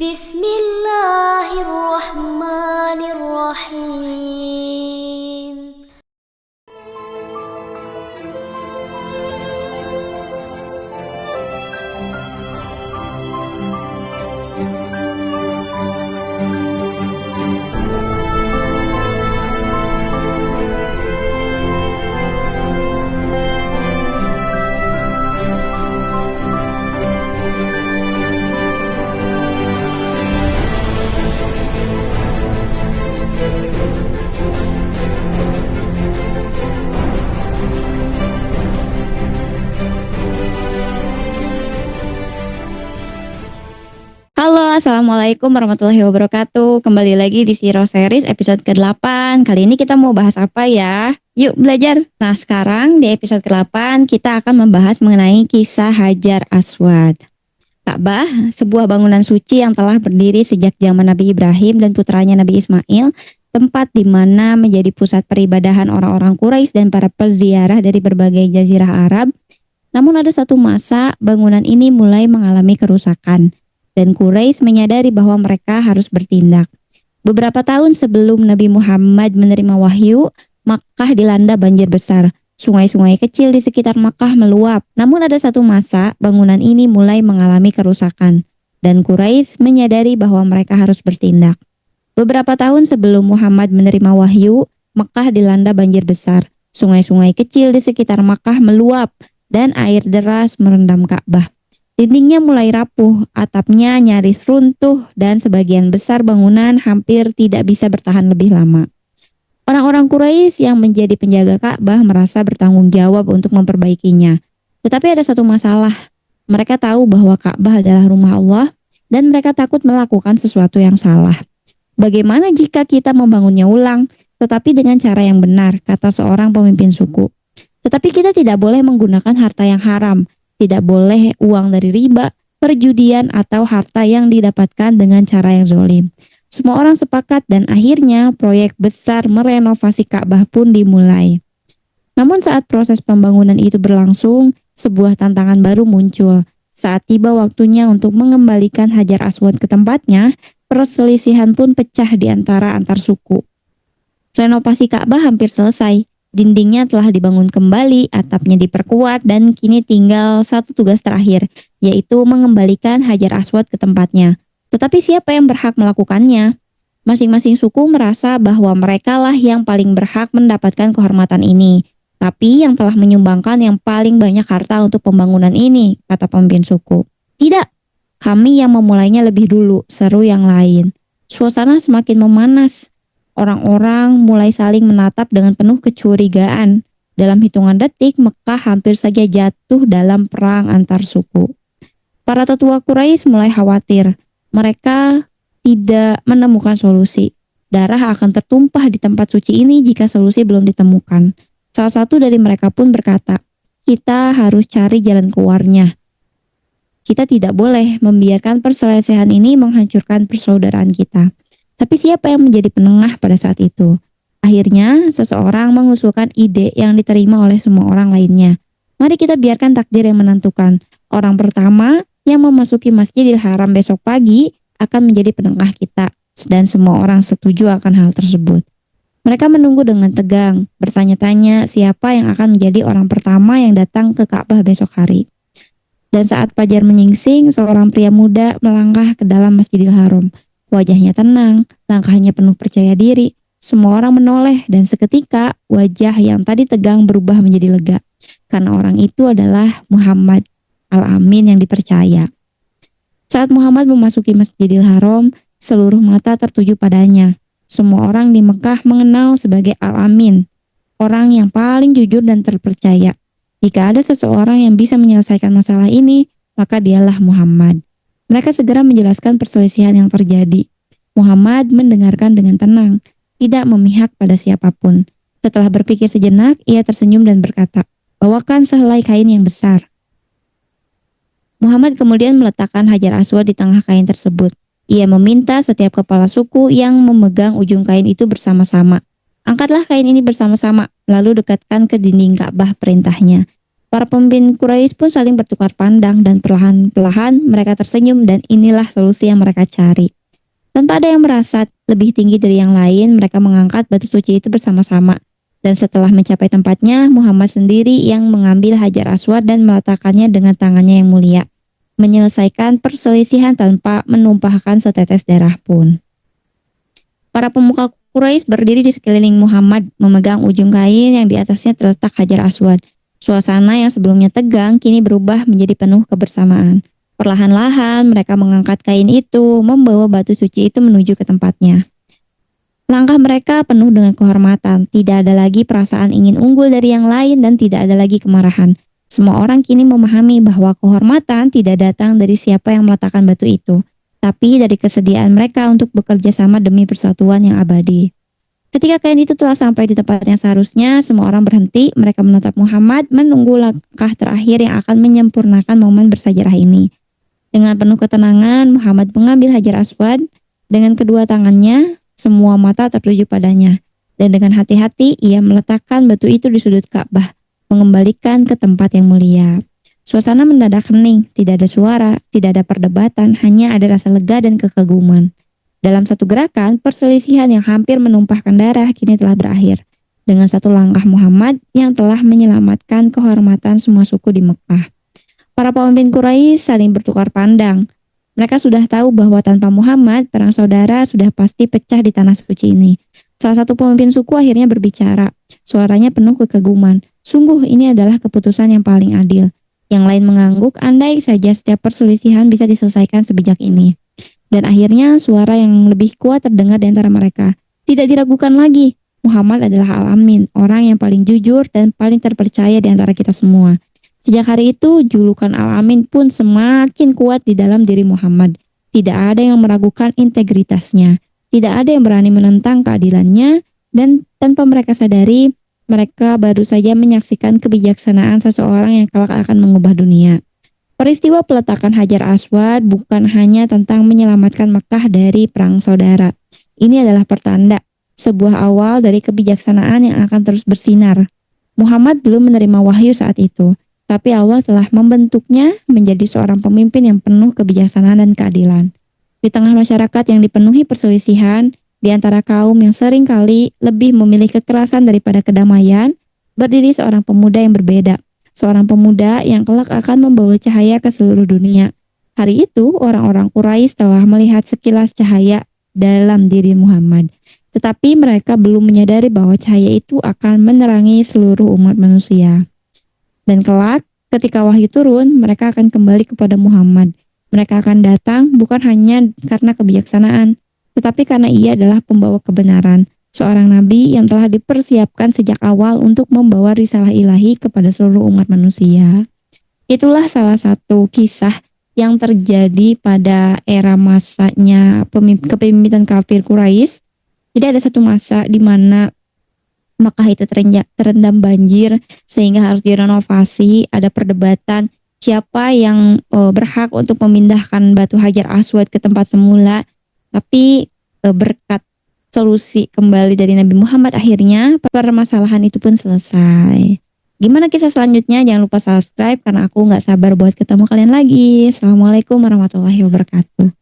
Bismillahirrahmanirrahim. Halo, Assalamualaikum warahmatullahi wabarakatuh. Kembali lagi di Siro Series episode ke-8. Kali ini kita mau bahas apa ya? Yuk belajar. Nah, sekarang di episode ke-8 kita akan membahas mengenai kisah Hajar Aswad. Ka'bah, sebuah bangunan suci yang telah berdiri sejak zaman Nabi Ibrahim dan putranya Nabi Ismail, tempat di mana menjadi pusat peribadahan orang-orang Quraisy dan para peziarah dari berbagai jazirah Arab. Namun ada satu masa bangunan ini mulai mengalami kerusakan dan Quraisy menyadari bahwa mereka harus bertindak. Beberapa tahun sebelum Nabi Muhammad menerima wahyu, Makkah dilanda banjir besar. Sungai-sungai kecil di sekitar Makkah meluap. Namun ada satu masa bangunan ini mulai mengalami kerusakan dan Quraisy menyadari bahwa mereka harus bertindak. Beberapa tahun sebelum Muhammad menerima wahyu, Makkah dilanda banjir besar. Sungai-sungai kecil di sekitar Makkah meluap dan air deras merendam Ka'bah. Dindingnya mulai rapuh, atapnya nyaris runtuh, dan sebagian besar bangunan hampir tidak bisa bertahan lebih lama. Orang-orang Quraisy yang menjadi penjaga Ka'bah merasa bertanggung jawab untuk memperbaikinya. Tetapi ada satu masalah. Mereka tahu bahwa Ka'bah adalah rumah Allah, dan mereka takut melakukan sesuatu yang salah. Bagaimana jika kita membangunnya ulang, tetapi dengan cara yang benar, kata seorang pemimpin suku. Tetapi kita tidak boleh menggunakan harta yang haram. Tidak boleh uang dari riba, perjudian, atau harta yang didapatkan dengan cara yang zolim. Semua orang sepakat dan akhirnya proyek besar merenovasi Ka'bah pun dimulai. Namun saat proses pembangunan itu berlangsung, sebuah tantangan baru muncul. Saat tiba waktunya untuk mengembalikan Hajar Aswad ke tempatnya, perselisihan pun pecah di antara antar suku. Renovasi Ka'bah hampir selesai. Dindingnya telah dibangun kembali, atapnya diperkuat, dan kini tinggal satu tugas terakhir, yaitu mengembalikan Hajar Aswad ke tempatnya. Tetapi siapa yang berhak melakukannya? Masing-masing suku merasa bahwa merekalah yang paling berhak mendapatkan kehormatan ini. Tapi yang telah menyumbangkan yang paling banyak harta untuk pembangunan ini, kata pemimpin suku. Tidak, kami yang memulainya lebih dulu, seru yang lain. Suasana semakin memanas. Orang-orang mulai saling menatap dengan penuh kecurigaan. Dalam hitungan detik, Mekah hampir saja jatuh dalam perang antar suku. Para tetua Quraisy mulai khawatir. Mereka tidak menemukan solusi. Darah akan tertumpah di tempat suci ini jika solusi belum ditemukan. Salah satu dari mereka pun berkata, kita harus cari jalan keluarnya. Kita tidak boleh membiarkan perselisihan ini menghancurkan persaudaraan kita. Tapi siapa yang menjadi penengah pada saat itu? Akhirnya, seseorang mengusulkan ide yang diterima oleh semua orang lainnya. Mari kita biarkan takdir yang menentukan. Orang pertama yang memasuki Masjidil Haram besok pagi akan menjadi penengah kita. Dan semua orang setuju akan hal tersebut. Mereka menunggu dengan tegang, bertanya-tanya siapa yang akan menjadi orang pertama yang datang ke Ka'bah besok hari. Dan saat fajar menyingsing, seorang pria muda melangkah ke dalam Masjidil Haram. Wajahnya tenang, langkahnya penuh percaya diri. Semua orang menoleh dan seketika wajah yang tadi tegang berubah menjadi lega. Karena orang itu adalah Muhammad Al-Amin yang dipercaya. Saat Muhammad memasuki Masjidil Haram, seluruh mata tertuju padanya. Semua orang di Mekah mengenal sebagai Al-Amin, orang yang paling jujur dan terpercaya. Jika ada seseorang yang bisa menyelesaikan masalah ini, maka dialah Muhammad. Mereka segera menjelaskan perselisihan yang terjadi. Muhammad mendengarkan dengan tenang, tidak memihak pada siapapun. Setelah berpikir sejenak, ia tersenyum dan berkata, bawakan sehelai kain yang besar. Muhammad kemudian meletakkan Hajar Aswad di tengah kain tersebut. Ia meminta setiap kepala suku yang memegang ujung kain itu bersama-sama. Angkatlah kain ini bersama-sama, lalu dekatkan ke dinding Ka'bah, perintahnya. Para pemimpin Quraisy pun saling bertukar pandang dan perlahan-lahan mereka tersenyum dan inilah solusi yang mereka cari. Tanpa ada yang merasa lebih tinggi dari yang lain, mereka mengangkat batu suci itu bersama-sama. Dan setelah mencapai tempatnya, Muhammad sendiri yang mengambil Hajar Aswad dan meletakkannya dengan tangannya yang mulia, menyelesaikan perselisihan tanpa menumpahkan setetes darah pun. Para pemuka Quraisy berdiri di sekeliling Muhammad, memegang ujung kain yang di atasnya terletak Hajar Aswad. Suasana yang sebelumnya tegang kini berubah menjadi penuh kebersamaan. Perlahan-lahan mereka mengangkat kain itu, membawa batu suci itu menuju ke tempatnya. Langkah mereka penuh dengan kehormatan, tidak ada lagi perasaan ingin unggul dari yang lain dan tidak ada lagi kemarahan. Semua orang kini memahami bahwa kehormatan tidak datang dari siapa yang meletakkan batu itu, tapi dari kesediaan mereka untuk bekerja sama demi persatuan yang abadi. Ketika kain itu telah sampai di tempat yang seharusnya, semua orang berhenti, mereka menatap Muhammad menunggu langkah terakhir yang akan menyempurnakan momen bersejarah ini. Dengan penuh ketenangan, Muhammad mengambil Hajar Aswad dengan kedua tangannya, semua mata tertuju padanya. Dan dengan hati-hati, ia meletakkan batu itu di sudut Ka'bah, mengembalikan ke tempat yang mulia. Suasana mendadak hening, tidak ada suara, tidak ada perdebatan, hanya ada rasa lega dan kekaguman. Dalam satu gerakan, perselisihan yang hampir menumpahkan darah kini telah berakhir. Dengan satu langkah Muhammad yang telah menyelamatkan kehormatan semua suku di Mekah. Para pemimpin Quraisy saling bertukar pandang. Mereka sudah tahu bahwa tanpa Muhammad, perang saudara sudah pasti pecah di tanah suci ini. Salah satu pemimpin suku akhirnya berbicara. Suaranya penuh kekaguman. Sungguh ini adalah keputusan yang paling adil. Yang lain mengangguk, andai saja setiap perselisihan bisa diselesaikan sebijak ini. Dan akhirnya suara yang lebih kuat terdengar di antara mereka. Tidak diragukan lagi, Muhammad adalah Al-Amin, orang yang paling jujur dan paling terpercaya di antara kita semua. Sejak hari itu, julukan Al-Amin pun semakin kuat di dalam diri Muhammad. Tidak ada yang meragukan integritasnya. Tidak ada yang berani menentang keadilannya. Dan tanpa mereka sadari, mereka baru saja menyaksikan kebijaksanaan seseorang yang kelak akan mengubah dunia. Peristiwa peletakan Hajar Aswad bukan hanya tentang menyelamatkan Mekah dari perang saudara. Ini adalah pertanda, sebuah awal dari kebijaksanaan yang akan terus bersinar. Muhammad belum menerima wahyu saat itu, tapi Allah telah membentuknya menjadi seorang pemimpin yang penuh kebijaksanaan dan keadilan. Di tengah masyarakat yang dipenuhi perselisihan, di antara kaum yang sering kali lebih memilih kekerasan daripada kedamaian, berdiri seorang pemuda yang berbeda. Seorang pemuda yang kelak akan membawa cahaya ke seluruh dunia. Hari itu, orang-orang Quraisy telah melihat sekilas cahaya dalam diri Muhammad. Tetapi mereka belum menyadari bahwa cahaya itu akan menerangi seluruh umat manusia. Dan kelak, ketika wahyu turun, mereka akan kembali kepada Muhammad. Mereka akan datang bukan hanya karena kebijaksanaan, tetapi karena ia adalah pembawa kebenaran. Seorang nabi yang telah dipersiapkan sejak awal untuk membawa risalah ilahi kepada seluruh umat manusia. Itulah salah satu kisah yang terjadi pada era masanya kepemimpinan kafir Quraisy. Jadi ada satu masa di mana Mekah itu terendam banjir sehingga harus direnovasi, ada perdebatan siapa yang berhak untuk memindahkan batu Hajar Aswad ke tempat semula. Tapi berkat solusi kembali dari Nabi Muhammad, akhirnya permasalahan itu pun selesai. Gimana kisah selanjutnya? Jangan lupa subscribe karena aku nggak sabar buat ketemu kalian lagi. Assalamualaikum warahmatullahi wabarakatuh.